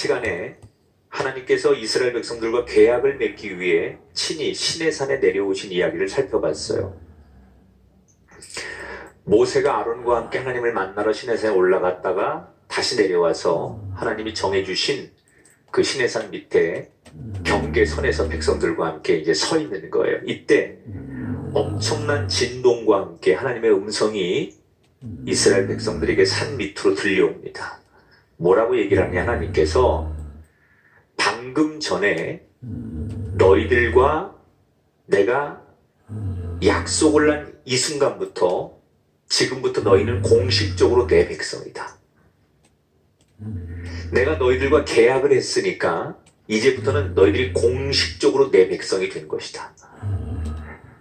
시간에 하나님께서 이스라엘 백성들과 계약을 맺기 위해 친히 시내산에 내려오신 이야기를 살펴봤어요. 모세가 아론과 함께 하나님을 만나러 시내산에 올라갔다가 다시 내려와서 하나님이 정해주신 그 시내산 밑에 경계선에서 백성들과 함께 이제 서 있는 거예요. 이때 엄청난 진동과 함께 하나님의 음성이 이스라엘 백성들에게 산 밑으로 들려옵니다. 뭐라고 얘기를 하냐, 하나님께서 방금 전에 너희들과 내가 약속을 한 이 순간부터 지금부터 너희는 공식적으로 내 백성이다. 내가 너희들과 계약을 했으니까 이제부터는 너희들이 공식적으로 내 백성이 된 것이다.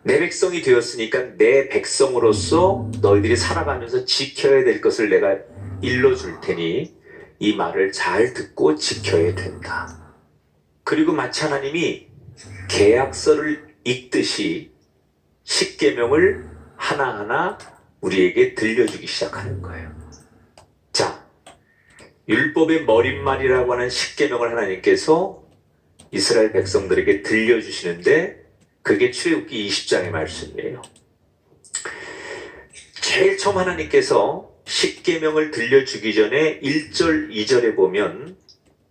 내 백성이 되었으니까 내 백성으로서 너희들이 살아가면서 지켜야 될 것을 내가 일러줄 테니 이 말을 잘 듣고 지켜야 된다. 그리고 마치 하나님이 계약서를 읽듯이 십계명을 하나하나 우리에게 들려주기 시작하는 거예요. 자, 율법의 머릿말이라고 하는 십계명을 하나님께서 이스라엘 백성들에게 들려주시는데 그게 출애굽기 20장의 말씀이에요. 제일 처음 하나님께서 십계명을 들려주기 전에 1절, 2절에 보면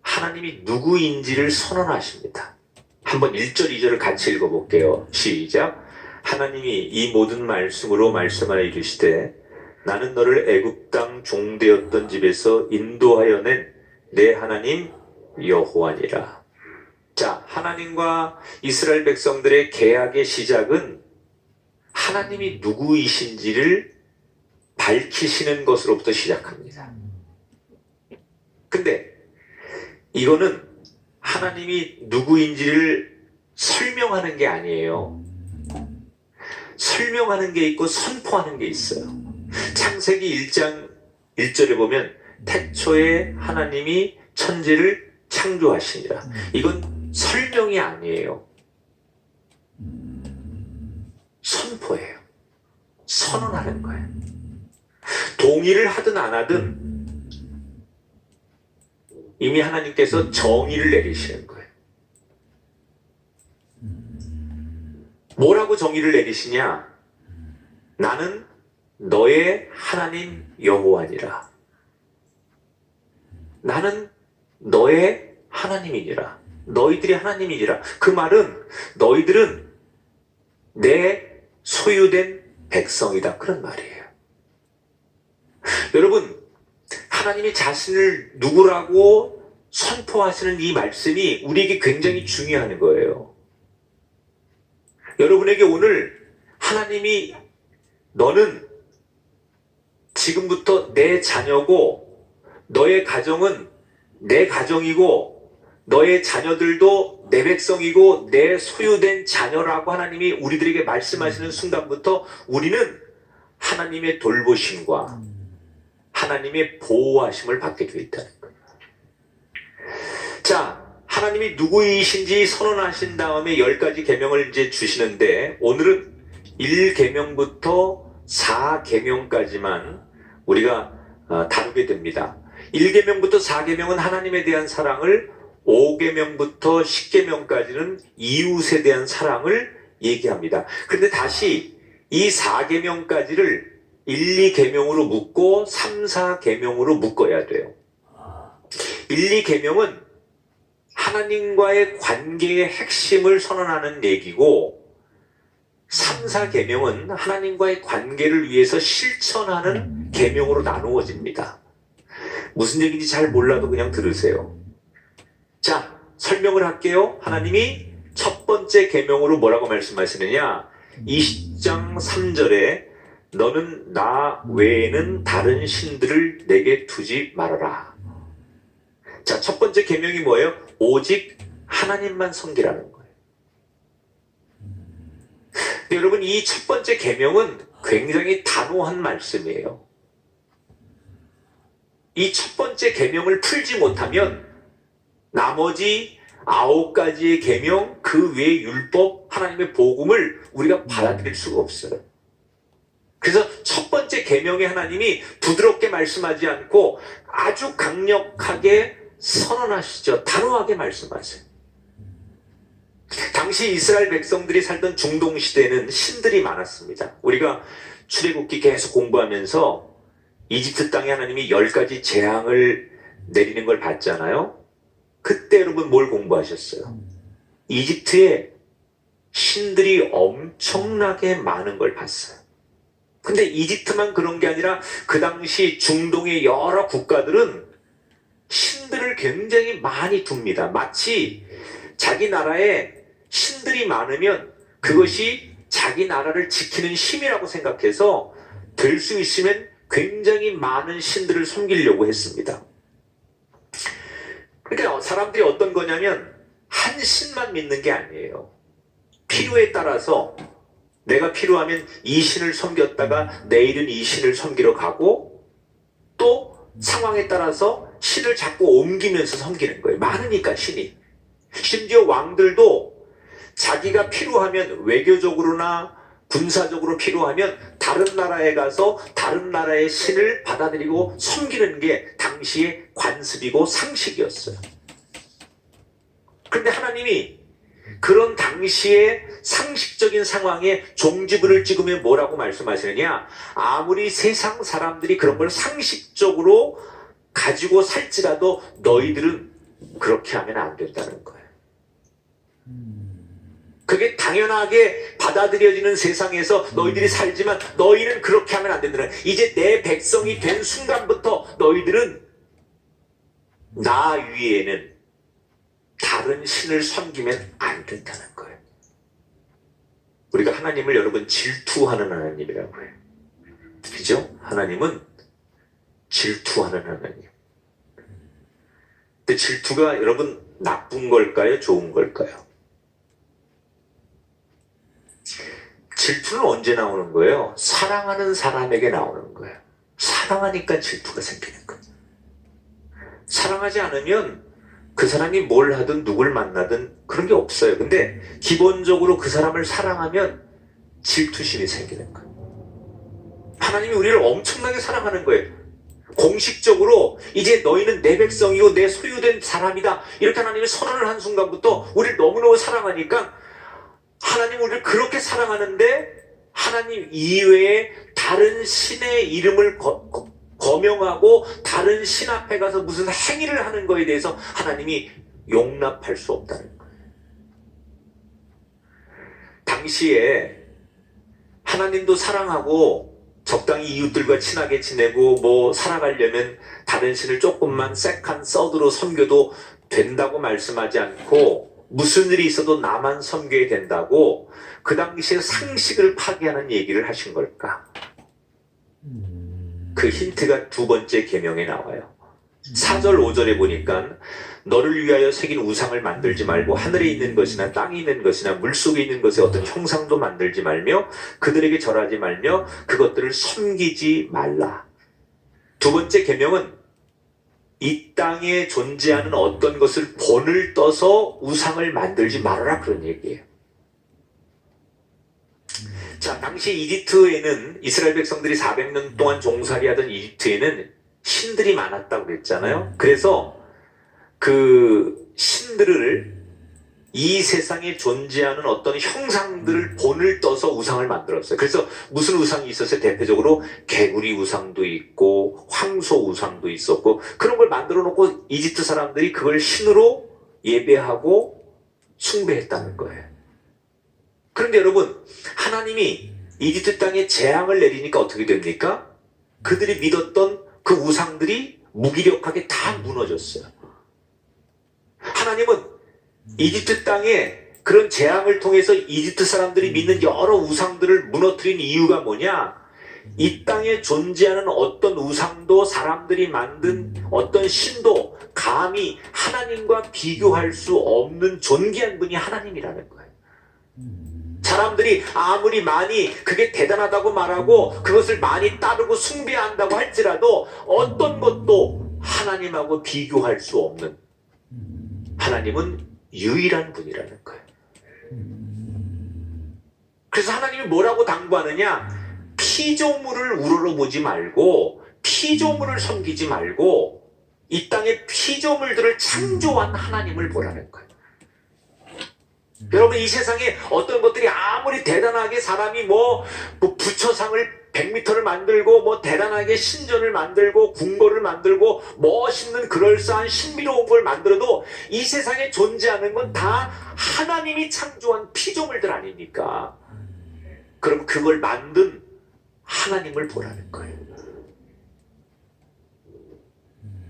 하나님이 누구인지를 선언하십니다. 한번 1절, 2절을 같이 읽어볼게요. 시작. 하나님이 이 모든 말씀으로 말씀하여 이르시되 나는 너를 애굽 땅 종되었던 집에서 인도하여 낸 내 하나님 여호와니라. 자, 하나님과 이스라엘 백성들의 계약의 시작은 하나님이 누구이신지를 밝히시는 것으로부터 시작합니다. 근데 이거는 하나님이 누구인지를 설명하는 게 아니에요. 설명하는 게 있고 선포하는 게 있어요. 창세기 1장 1절에 보면 태초에 하나님이 천지를 창조하시니라. 이건 설명이 아니에요. 선포예요. 선언하는 거예요. 동의를 하든 안 하든 이미 하나님께서 정의를 내리시는 거예요. 뭐라고 정의를 내리시냐? 나는 너의 하나님 여호와니라. 나는 너의 하나님이니라. 너희들이 하나님이니라. 그 말은 너희들은 내 소유된 백성이다. 그런 말이에요. 여러분, 하나님이 자신을 누구라고 선포하시는 이 말씀이 우리에게 굉장히 중요한 거예요. 여러분에게 오늘 하나님이 너는 지금부터 내 자녀고 너의 가정은 내 가정이고 너의 자녀들도 내 백성이고 내 소유된 자녀라고 하나님이 우리들에게 말씀하시는 순간부터 우리는 하나님의 돌보심과 하나님의 보호하심을 받게 되어 있다는 거예요. 자, 하나님이 누구이신지 선언하신 다음에 10가지 계명을 이제 주시는데 오늘은 1계명부터 4계명까지만 우리가 다루게 됩니다. 1계명부터 4계명은 하나님에 대한 사랑을, 5계명부터 10계명까지는 이웃에 대한 사랑을 얘기합니다. 그런데 다시 이 4계명까지를 1, 2계명으로 묶고 3, 4계명으로 묶어야 돼요. 1, 2계명은 하나님과의 관계의 핵심을 선언하는 얘기고 3, 4계명은 하나님과의 관계를 위해서 실천하는 계명으로 나누어집니다. 무슨 얘기인지 잘 몰라도 그냥 들으세요. 자, 설명을 할게요. 하나님이 첫 번째 계명으로 뭐라고 말씀하시느냐? 20장 3절에 너는 나 외에는 다른 신들을 내게 두지 말아라. 자, 첫 번째 계명이 뭐예요? 오직 하나님만 섬기라는 거예요. 근데 여러분, 이 첫 번째 계명은 굉장히 단호한 말씀이에요. 이 첫 번째 계명을 풀지 못하면 나머지 9가지의 계명, 그 외의 율법, 하나님의 복음을 우리가 받아들일 수가 없어요. 그래서 첫 번째 계명에 하나님이 부드럽게 말씀하지 않고 아주 강력하게 선언하시죠. 단호하게 말씀하세요. 당시 이스라엘 백성들이 살던 중동 시대에는 신들이 많았습니다. 우리가 출애굽기 계속 공부하면서 이집트 땅에 하나님이 10가지 재앙을 내리는 걸 봤잖아요. 그때 여러분 뭘 공부하셨어요? 이집트에 신들이 엄청나게 많은 걸 봤어요. 근데 이집트만 그런 게 아니라 그 당시 중동의 여러 국가들은 신들을 굉장히 많이 둡니다. 마치 자기 나라에 신들이 많으면 그것이 자기 나라를 지키는 힘이라고 생각해서 될 수 있으면 굉장히 많은 신들을 섬기려고 했습니다. 그러니까 사람들이 어떤 거냐면 한 신만 믿는 게 아니에요. 필요에 따라서 내가 필요하면 이 신을 섬겼다가 내일은 이 신을 섬기러 가고 또 상황에 따라서 신을 자꾸 옮기면서 섬기는 거예요. 많으니까 신이. 심지어 왕들도 자기가 필요하면 외교적으로나 군사적으로 필요하면 다른 나라에 가서 다른 나라의 신을 받아들이고 섬기는 게 당시의 관습이고 상식이었어요. 그런데 하나님이 그런 당시의 상식적인 상황에 종지부를 찍으면 뭐라고 말씀하시느냐? 아무리 세상 사람들이 그런 걸 상식적으로 가지고 살지라도 너희들은 그렇게 하면 안 된다는 거예요. 그게 당연하게 받아들여지는 세상에서 너희들이 살지만 너희는 그렇게 하면 안 된다는 거예요. 이제 내 백성이 된 순간부터 너희들은 나 위에는 다른 신을 섬기면 안 된다는 거예요. 우리가 하나님을 여러분 질투하는 하나님이라고 해요. 그죠? 하나님은 질투하는 하나님. 근데 질투가 여러분 나쁜 걸까요? 좋은 걸까요? 질투는 언제 나오는 거예요? 사랑하는 사람에게 나오는 거예요. 사랑하니까 질투가 생기는 거예요. 사랑하지 않으면 그 사람이 뭘 하든 누굴 만나든 그런 게 없어요. 근데 기본적으로 그 사람을 사랑하면 질투심이 생기는 거예요. 하나님이 우리를 엄청나게 사랑하는 거예요. 공식적으로 이제 너희는 내 백성이고 내 소유된 사람이다. 이렇게 하나님이 선언을 한 순간부터 우리를 너무너무 사랑하니까 하나님 우리를 그렇게 사랑하는데 하나님 이외에 다른 신의 이름을 거명하고 다른 신 앞에 가서 무슨 행위를 하는 거에 대해서 하나님이 용납할 수 없다는 거예요. 당시에 하나님도 사랑하고 적당히 이웃들과 친하게 지내고 뭐 살아가려면 다른 신을 조금만 색한 서드로 섬겨도 된다고 말씀하지 않고 무슨 일이 있어도 나만 섬겨야 된다고 그 당시에 상식을 파괴하는 얘기를 하신 걸까? 그 힌트가 두 번째 계명에 나와요. 4절 5절에 보니까 너를 위하여 새긴 우상을 만들지 말고 하늘에 있는 것이나 땅에 있는 것이나 물속에 있는 것의 어떤 형상도 만들지 말며 그들에게 절하지 말며 그것들을 섬기지 말라. 두 번째 계명은 이 땅에 존재하는 어떤 것을 본을 떠서 우상을 만들지 말아라 그런 얘기예요. 자, 당시 이집트에는 이스라엘 백성들이 400년 동안 종살이하던 이집트에는 신들이 많았다고 그랬잖아요. 그래서 그 신들을 이 세상에 존재하는 어떤 형상들을 본을 떠서 우상을 만들었어요. 그래서 무슨 우상이 있었어요? 대표적으로 개구리 우상도 있고 황소 우상도 있었고 그런 걸 만들어 놓고 이집트 사람들이 그걸 신으로 예배하고 숭배했다는 거예요. 그런데 여러분 하나님이 이집트 땅에 재앙을 내리니까 어떻게 됩니까? 그들이 믿었던 그 우상들이 무기력하게 다 무너졌어요. 하나님은 이집트 땅에 그런 재앙을 통해서 이집트 사람들이 믿는 여러 우상들을 무너뜨린 이유가 뭐냐? 이 땅에 존재하는 어떤 우상도 사람들이 만든 어떤 신도 감히 하나님과 비교할 수 없는 존귀한 분이 하나님이라는 거예요. 사람들이 아무리 많이 그게 대단하다고 말하고 그것을 많이 따르고 숭배한다고 할지라도 어떤 것도 하나님하고 비교할 수 없는 하나님은 유일한 분이라는 거예요. 그래서 하나님이 뭐라고 당부하느냐? 피조물을 우러러보지 말고 피조물을 섬기지 말고 이 땅의 피조물들을 창조한 하나님을 보라는 거예요. 여러분, 이 세상에 어떤 것들이 아무리 대단하게 사람이 부처상을 100m를 만들고 대단하게 신전을 만들고 궁궐을 만들고 멋있는 그럴싸한 신비로운 걸 만들어도 이 세상에 존재하는 건 다 하나님이 창조한 피조물들 아닙니까? 그럼 그걸 만든 하나님을 보라는 거예요.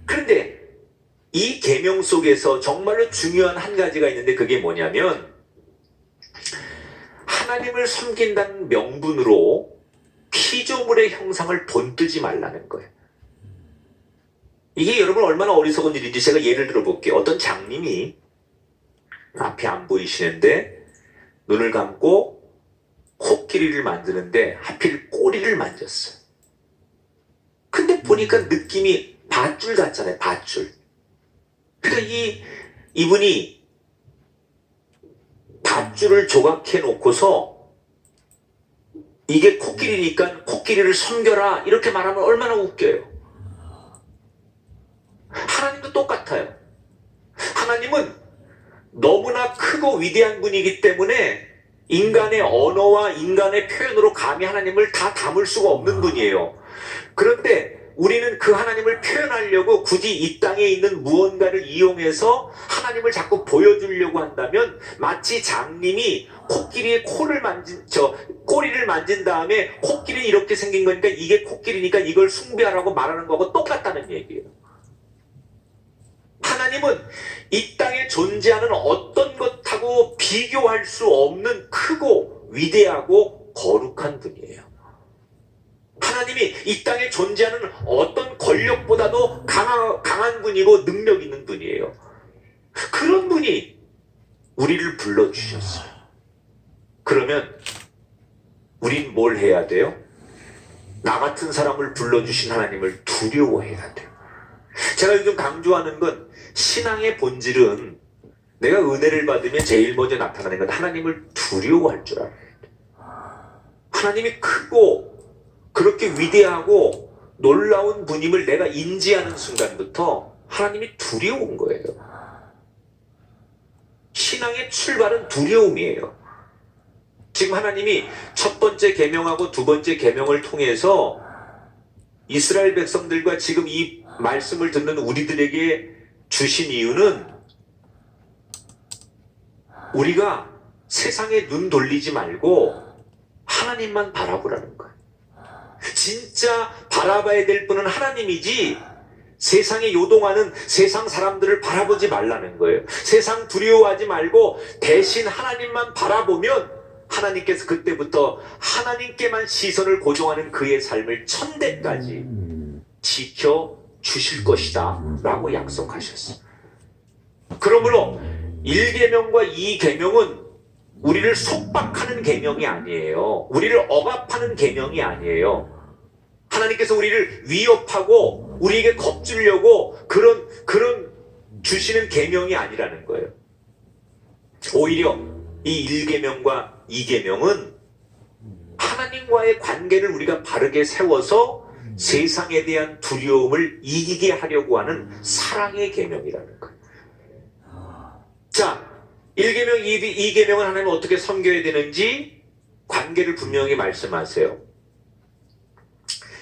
그런데 이 계명 속에서 정말로 중요한 한 가지가 있는데, 그게 뭐냐면 하나님을 섬긴다는 명분으로 피조물의 형상을 본뜨지 말라는 거예요. 이게 여러분 얼마나 어리석은 일인지 제가 예를 들어 볼게요. 어떤 장님이 앞에 안 보이시는데 눈을 감고 코끼리를 만드는데 하필 꼬리를 만졌어요. 근데 보니까 느낌이 밧줄 같잖아요. 밧줄. 그러니까 이분이 밧줄을 조각해 놓고서 이게 코끼리니까 코끼리를 섬겨라 이렇게 말하면 얼마나 웃겨요. 하나님도 똑같아요. 하나님은 너무나 크고 위대한 분이기 때문에 인간의 언어와 인간의 표현으로 감히 하나님을 다 담을 수가 없는 분이에요. 그런데 우리는 그 하나님을 표현하려고 굳이 이 땅에 있는 무언가를 이용해서 하나님을 자꾸 보여주려고 한다면 마치 장님이 코끼리의 꼬리를 만진 다음에 코끼리는 이렇게 생긴 거니까 이게 코끼리니까 이걸 숭배하라고 말하는 거하고 똑같다는 얘기예요. 하나님은 이 땅에 존재하는 어떤 것하고 비교할 수 없는 크고 위대하고 거룩한 분이에요. 하나님이 이 땅에 존재하는 어떤 권력보다도 강한 분이고 능력 있는 분이에요. 그런 분이 우리를 불러주셨어요. 그러면 우린 뭘 해야 돼요? 나 같은 사람을 불러주신 하나님을 두려워해야 돼요. 제가 요즘 강조하는 건 신앙의 본질은 내가 은혜를 받으면 제일 먼저 나타나는 건 하나님을 두려워할 줄 알아야 돼요. 하나님이 크고 그렇게 위대하고 놀라운 분임을 내가 인지하는 순간부터 하나님이 두려운 거예요. 신앙의 출발은 두려움이에요. 지금 하나님이 첫 번째 계명하고 두 번째 계명을 통해서 이스라엘 백성들과 지금 이 말씀을 듣는 우리들에게 주신 이유는 우리가 세상에 눈 돌리지 말고 하나님만 바라보라는 거예요. 진짜 바라봐야 될 분은 하나님이지 세상에 요동하는 세상 사람들을 바라보지 말라는 거예요. 세상 두려워하지 말고 대신 하나님만 바라보면 하나님께서 그때부터 하나님께만 시선을 고정하는 그의 삶을 천대까지 지켜주실 것이다 라고 약속하셨어요. 그러므로 1계명과 2계명은 우리를 속박하는 계명이 아니에요. 우리를 억압하는 계명이 아니에요. 하나님께서 우리를 위협하고 우리에게 겁주려고 그런 주시는 계명이 아니라는 거예요. 오히려 이 1계명과 2계명은 하나님과의 관계를 우리가 바르게 세워서 세상에 대한 두려움을 이기게 하려고 하는 사랑의 계명이라는 거예요. 자, 1계명, 2계명은 하나님 어떻게 섬겨야 되는지 관계를 분명히 말씀하세요.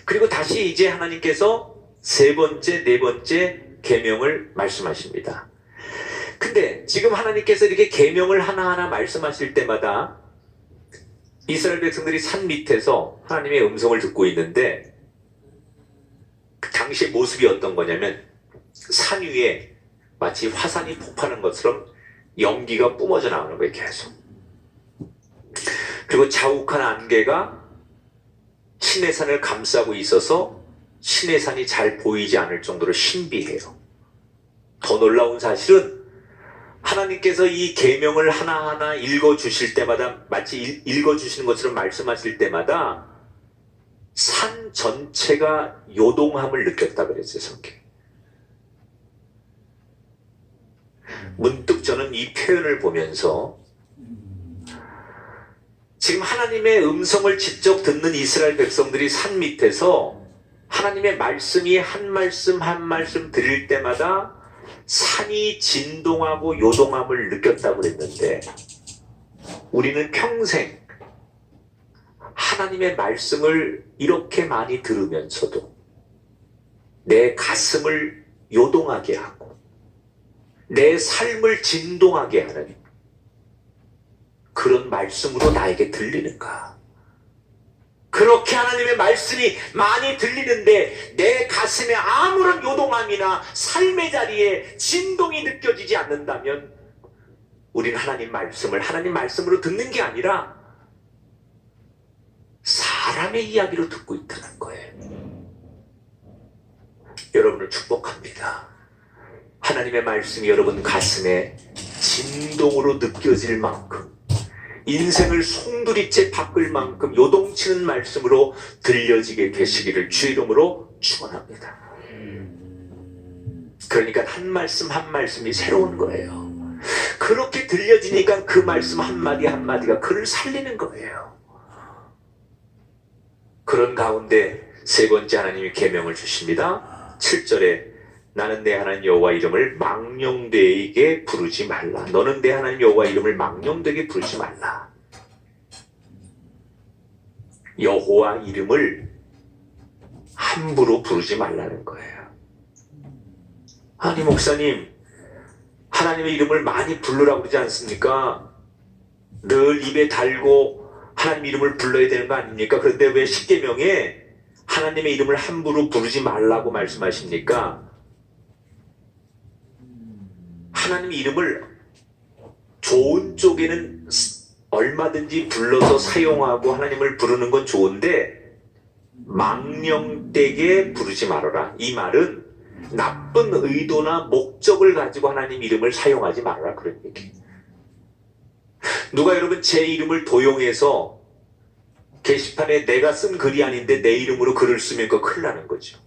그리고 다시 이제 하나님께서 세 번째, 네 번째 계명을 말씀하십니다. 근데 지금 하나님께서 이렇게 계명을 하나하나 말씀하실 때마다 이스라엘 백성들이 산 밑에서 하나님의 음성을 듣고 있는데 그 당시의 모습이 어떤 거냐면 산 위에 마치 화산이 폭발하는 것처럼 연기가 뿜어져 나오는 거예요. 계속. 그리고 자욱한 안개가 시내산을 감싸고 있어서 시내산이 잘 보이지 않을 정도로 신비해요. 더 놀라운 사실은 하나님께서 이 계명을 하나하나 읽어주실 때마다 마치 읽어주시는 것처럼 말씀하실 때마다 산 전체가 요동함을 느꼈다 그랬어요. 성경에. 문득 저는 이 표현을 보면서 지금 하나님의 음성을 직접 듣는 이스라엘 백성들이 산 밑에서 하나님의 말씀이 한 말씀 한 말씀 드릴 때마다 산이 진동하고 요동함을 느꼈다고 그랬는데, 우리는 평생 하나님의 말씀을 이렇게 많이 들으면서도 내 가슴을 요동하게 하고 내 삶을 진동하게 하는 그런 말씀으로 나에게 들리는가? 그렇게 하나님의 말씀이 많이 들리는데 내 가슴에 아무런 요동함이나 삶의 자리에 진동이 느껴지지 않는다면 우리는 하나님 말씀을 하나님 말씀으로 듣는 게 아니라 사람의 이야기로 듣고 있다는 거예요. 여러분을 축복합니다. 하나님의 말씀이 여러분 가슴에 진동으로 느껴질 만큼, 인생을 송두리째 바꿀 만큼 요동치는 말씀으로 들려지게 되시기를 주의 이름으로 축원합니다. 그러니까 한 말씀 한 말씀이 새로운 거예요. 그렇게 들려지니까 그 말씀 한마디 한마디가 그를 살리는 거예요. 그런 가운데 세 번째 하나님이 계명을 주십니다. 7절에 나는 내 하나님 여호와 이름을 망령되게 부르지 말라. 너는 내 하나님 여호와 이름을 망령되게 부르지 말라. 여호와 이름을 함부로 부르지 말라는 거예요. 아니 목사님, 하나님의 이름을 많이 부르라고 그러지 않습니까? 늘 입에 달고 하나님 이름을 불러야 되는 거 아닙니까? 그런데 왜 십계명에 하나님의 이름을 함부로 부르지 말라고 말씀하십니까? 하나님 이름을 좋은 쪽에는 얼마든지 불러서 사용하고 하나님을 부르는 건 좋은데 망령되게 부르지 말아라. 이 말은 나쁜 의도나 목적을 가지고 하나님 이름을 사용하지 말아라, 그런 얘기. 누가 여러분 제 이름을 도용해서 게시판에 내가 쓴 글이 아닌데 내 이름으로 글을 쓰면 그거 큰일 나는 거죠.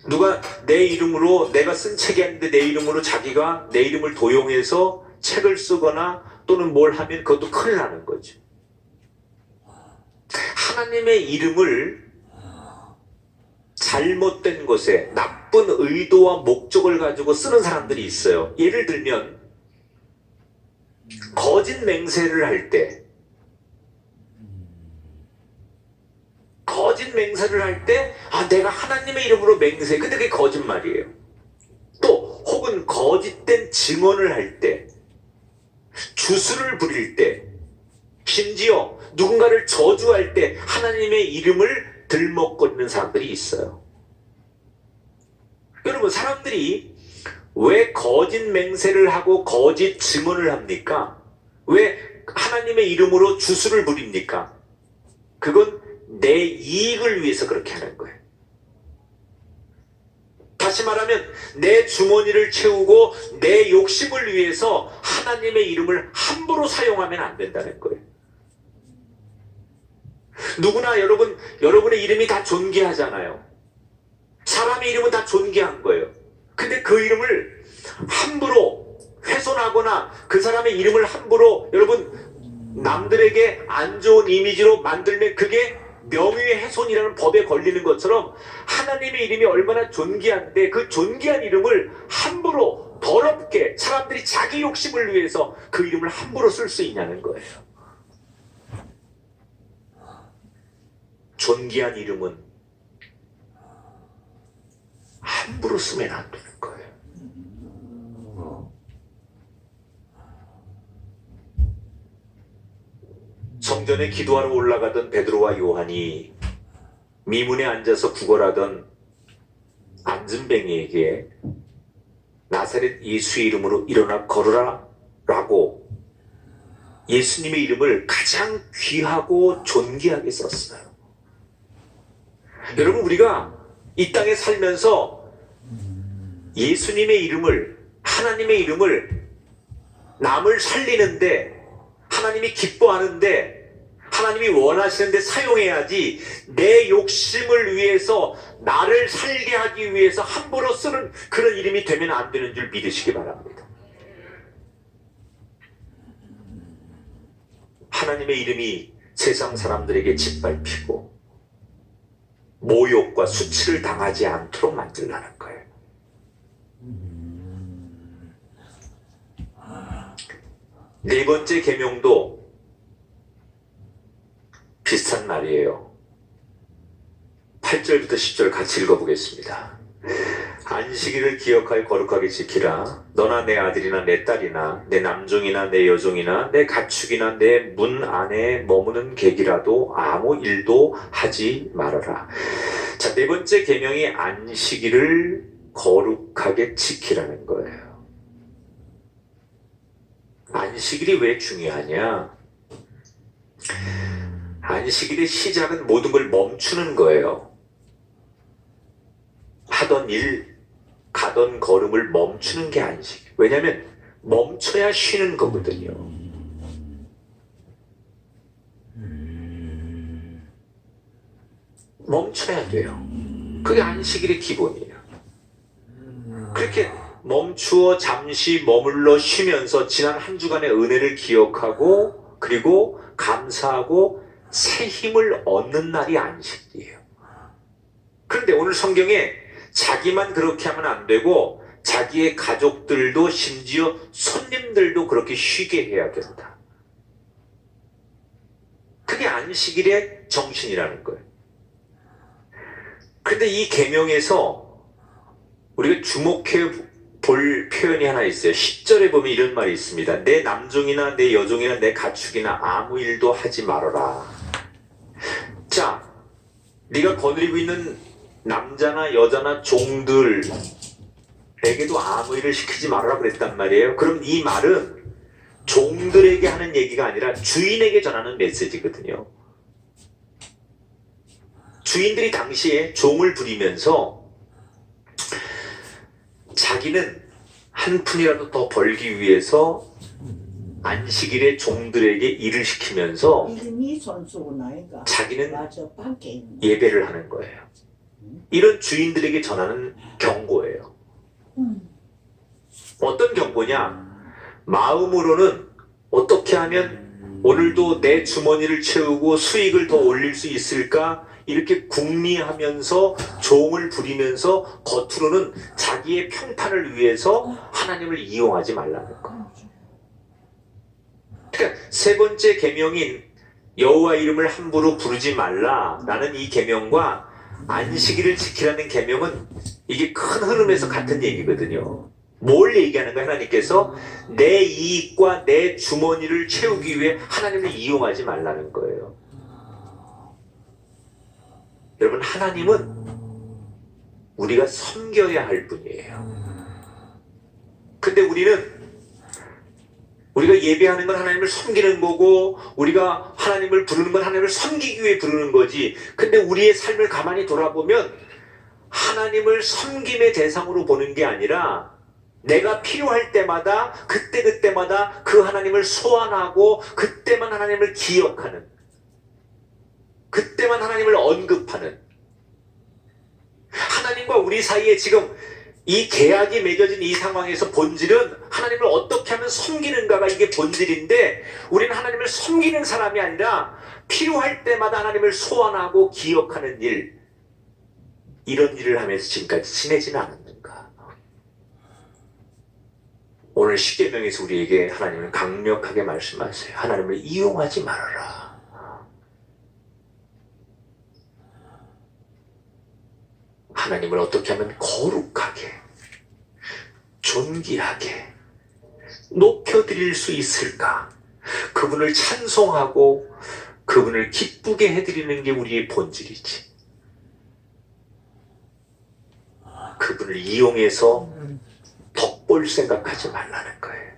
누가 내 이름으로 내가 쓴 책이 아닌데 내 이름으로 자기가 내 이름을 도용해서 책을 쓰거나 또는 뭘 하면 그것도 큰일 나는 거죠. 하나님의 이름을 잘못된 것에 나쁜 의도와 목적을 가지고 쓰는 사람들이 있어요. 예를 들면 거짓 맹세를 할 때, 내가 하나님의 이름으로 맹세, 근데 그게 거짓말이에요. 또 혹은 거짓된 증언을 할 때, 주술을 부릴 때, 심지어 누군가를 저주할 때 하나님의 이름을 들먹거리는 사람들이 있어요. 여러분, 사람들이 왜 거짓 맹세를 하고 거짓 증언을 합니까? 왜 하나님의 이름으로 주술을 부립니까? 그건 내 이익을 위해서 그렇게 하는 거예요. 다시 말하면 내 주머니를 채우고 내 욕심을 위해서 하나님의 이름을 함부로 사용하면 안 된다는 거예요. 누구나 여러분의 이름이 다 존귀하잖아요. 사람의 이름은 다 존귀한 거예요. 근데 그 이름을 함부로 훼손하거나 그 사람의 이름을 함부로 여러분 남들에게 안 좋은 이미지로 만들면 그게 명예의 훼손이라는 법에 걸리는 것처럼 하나님의 이름이 얼마나 존귀한데 그 존귀한 이름을 함부로 더럽게 사람들이 자기 욕심을 위해서 그 이름을 함부로 쓸 수 있냐는 거예요. 존귀한 이름은 함부로 쓰면 안 되는 거예요. 성전에 기도하러 올라가던 베드로와 요한이 미문에 앉아서 구걸하던 안전뱅이에게 나사렛 예수의 이름으로 일어나 걸으라 라고 예수님의 이름을 가장 귀하고 존귀하게 썼어요. 여러분, 우리가 이 땅에 살면서 예수님의 이름을, 하나님의 이름을 남을 살리는데, 하나님이 기뻐하는데, 하나님이 원하시는데 사용해야지 내 욕심을 위해서 나를 살게 하기 위해서 함부로 쓰는 그런 이름이 되면 안 되는 줄 믿으시기 바랍니다. 하나님의 이름이 세상 사람들에게 짓밟히고 모욕과 수치를 당하지 않도록 만들라는 거예요. 네 번째 계명도 비슷한 말이에요. 8절부터 10절 같이 읽어보겠습니다. 안식일을 기억하여 거룩하게 지키라. 너나 내 아들이나 내 딸이나 내 남종이나 내 여종이나 내 가축이나 내 문 안에 머무는 객이라도 아무 일도 하지 말아라. 자, 네 번째 계명이 안식일을 거룩하게 지키라는 거예요. 안식일이 왜 중요하냐? 안식일의 시작은 모든 걸 멈추는 거예요. 하던 일, 가던 걸음을 멈추는 게 안식. 왜냐하면 멈춰야 쉬는 거거든요. 멈춰야 돼요. 그게 안식일의 기본이에요. 그렇게 멈추어 잠시 머물러 쉬면서 지난 한 주간의 은혜를 기억하고 그리고 감사하고 새 힘을 얻는 날이 안식이에요. 그런데 오늘 성경에 자기만 그렇게 하면 안 되고 자기의 가족들도 심지어 손님들도 그렇게 쉬게 해야 된다. 그게 안식일의 정신이라는 거예요. 그런데 이 계명에서 우리가 주목해 볼 표현이 하나 있어요. 10절에 보면 이런 말이 있습니다. 내 남종이나 내 여종이나 내 가축이나 아무 일도 하지 말아라. 자, 네가 거느리고 있는 남자나 여자나 종들에게도 아무 일을 시키지 말아라 그랬단 말이에요. 그럼 이 말은 종들에게 하는 얘기가 아니라 주인에게 전하는 메시지거든요. 주인들이 당시에 종을 부리면서 자기는 한 푼이라도 더 벌기 위해서 안식일에 종들에게 일을 시키면서 자기는 예배를 하는 거예요. 이런 주인들에게 전하는 경고예요. 어떤 경고냐? 마음으로는 어떻게 하면 오늘도 내 주머니를 채우고 수익을 더 올릴 수 있을까? 이렇게 궁리하면서 종을 부리면서 겉으로는 자기의 평판을 위해서 하나님을 이용하지 말라는 거예요. 그러니까 세 번째 계명인 여호와 이름을 함부로 부르지 말라라는 이 계명과 안식일을 지키라는 계명은 이게 큰 흐름에서 같은 얘기거든요. 뭘 얘기하는 거예요? 하나님께서 내 이익과 내 주머니를 채우기 위해 하나님을 이용하지 말라는 거예요. 여러분, 하나님은 우리가 섬겨야 할 분이에요. 근데 우리가 예배하는 건 하나님을 섬기는 거고 우리가 하나님을 부르는 건 하나님을 섬기기 위해 부르는 거지. 근데 우리의 삶을 가만히 돌아보면 하나님을 섬김의 대상으로 보는 게 아니라 내가 필요할 때마다 그때마다 그 하나님을 소환하고 그때만 하나님을 기억하는, 그때만 하나님을 언급하는, 하나님과 우리 사이에 지금 이 계약이 맺어진 이 상황에서 본질은 하나님을 어떻게 하면 섬기는가가 이게 본질인데 우리는 하나님을 섬기는 사람이 아니라 필요할 때마다 하나님을 소환하고 기억하는 일, 이런 일을 하면서 지금까지 지내지는 않았는가? 오늘 십계명에서 우리에게 하나님은 강력하게 말씀하세요. 하나님을 이용하지 말아라. 하나님을 어떻게 하면 거룩하게, 존귀하게 높여드릴 수 있을까? 그분을 찬송하고 그분을 기쁘게 해드리는 게 우리의 본질이지. 그분을 이용해서 덕볼 생각하지 말라는 거예요.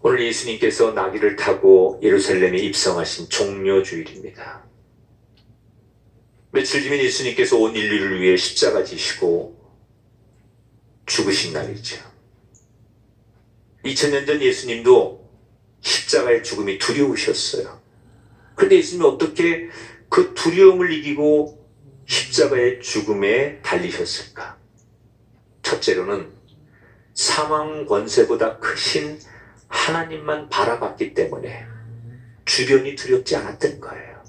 오늘 예수님께서 나귀를 타고 예루살렘에 입성하신 종료주일입니다. 며칠 뒤면 예수님께서 온 인류를 위해 십자가 지시고 죽으신 날이죠. 2000년 전 예수님도 십자가의 죽음이 두려우셨어요. 그런데 예수님이 어떻게 그 두려움을 이기고 십자가의 죽음에 달리셨을까? 첫째로는 사망 권세보다 크신 하나님만 바라봤기 때문에 주변이 두렵지 않았던 거예요.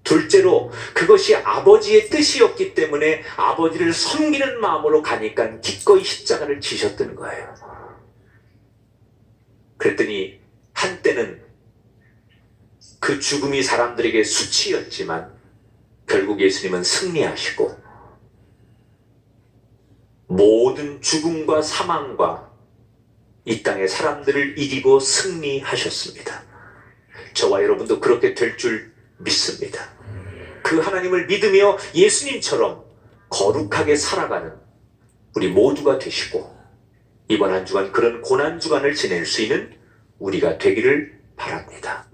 둘째로 그것이 아버지의 뜻이었기 때문에 아버지를 섬기는 마음으로 가니까 기꺼이 십자가를 지셨던 거예요. 그랬더니 한때는 그 죽음이 사람들에게 수치였지만 결국 예수님은 승리하시고 모든 죽음과 사망과 이 땅의 사람들을 이기고 승리하셨습니다. 저와 여러분도 그렇게 될 줄 믿습니다. 그 하나님을 믿으며 예수님처럼 거룩하게 살아가는 우리 모두가 되시고 이번 한 주간 그런 고난 주간을 지낼 수 있는 우리가 되기를 바랍니다.